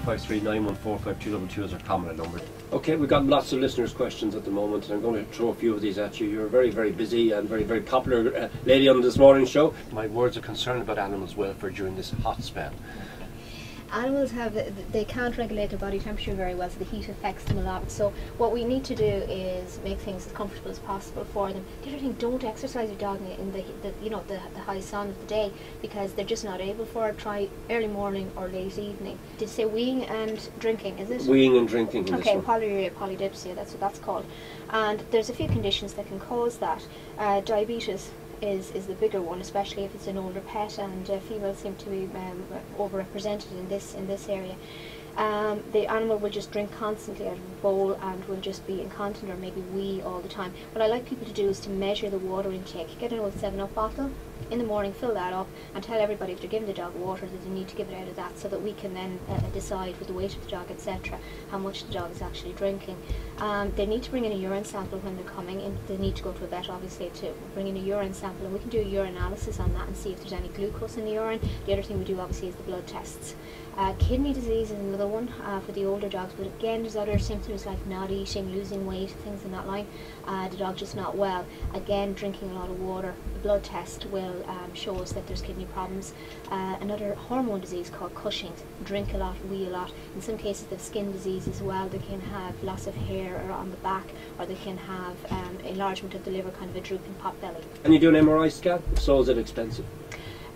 053 914 5222 is our common number. Okay, we've got lots of listeners' questions at the moment, and I'm going to throw a few of these at you. You're a very, very busy and very, very popular lady on this morning show. My words are concerned about animals' welfare during this hot spell. Animals they can't regulate their body temperature very well, so the heat affects them a lot. So what we need to do is make things as comfortable as possible for them. The other thing, don't exercise your dog in the high sun of the day, because they're just not able for it. Try early morning or late evening. Did you say weeing and drinking, is it? Weeing and drinking. Okay, polyuria, polydipsia, that's what that's called. And there's a few conditions that can cause that. Diabetes is the bigger one, especially if it's an older pet, and females seem to be overrepresented in this area. The animal will just drink constantly out of a bowl and will just be incontinent or maybe wee all the time. What I like people to do is to measure the water intake. Get an old 7-Up bottle in the morning, fill that up, and tell everybody if they're giving the dog water that they need to give it out of that, so that we can then decide with the weight of the dog, etc., how much the dog is actually drinking. They need to bring in a urine sample when they're coming in. They need to go to a vet, obviously, to bring in a urine sample, and we can do a urine analysis on that and see if there's any glucose in the urine. The other thing we do, obviously, is the blood tests. Kidney disease is another one for the older dogs, but again there's other symptoms like not eating, losing weight, things in that line. The dog just not well. Again, drinking a lot of water. The blood test will show us that there's kidney problems. Another hormone disease called Cushing's. Drink a lot, wee a lot. In some cases they have skin disease as well. They can have loss of hair or on the back, or they can have enlargement of the liver, kind of a drooping pot belly. And you do an MRI scan? So is it expensive?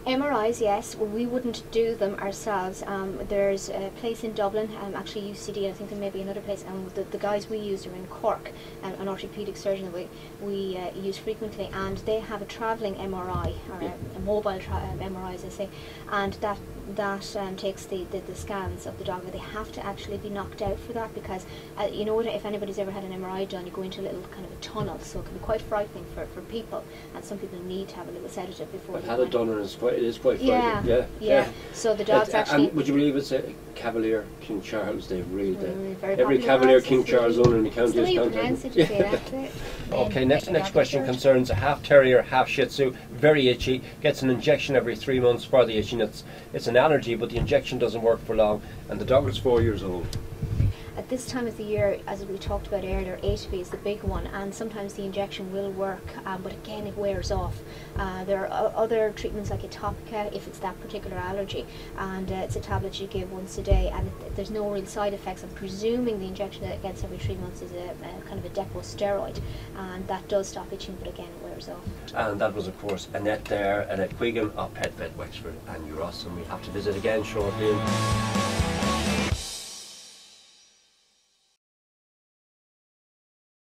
MRIs, yes. We wouldn't do them ourselves. There's a place in Dublin, actually UCD, I think there may be another place, and the guys we use are in Cork, an orthopaedic surgeon that we use frequently, and they have a travelling MRI, or a mobile MRI, as I say, and that takes the scans of the dog. They have to actually be knocked out for that, because you know, if anybody's ever had an MRI done, you go into a little kind of a tunnel, so it can be quite frightening for people, and some people need to have a little sedative before. I've had it done, and it is quite frightening. Yeah. So the dogs actually. And would you believe it's a Cavalier King Charles? They've really every Cavalier King Charles owner in the county is counted. Okay, next question concerns a half terrier, half Shih Tzu, very itchy, gets an injection every 3 months for the itching. It's an allergy, but the injection doesn't work for long, and the dog is 4 years old. At this time of the year, as we talked about earlier, ATV is the big one, and sometimes the injection will work, but again it wears off. There are other treatments like Atopica if it's that particular allergy, and it's a tablet you give once a day, and there's no real side effects. I'm presuming the injection that it gets every 3 months is a kind of a depot steroid, and that does stop itching, but again it wears off. And that was, of course, Annette Quegan of Pet Vet Wexford and Euros, and we'll have to visit again shortly.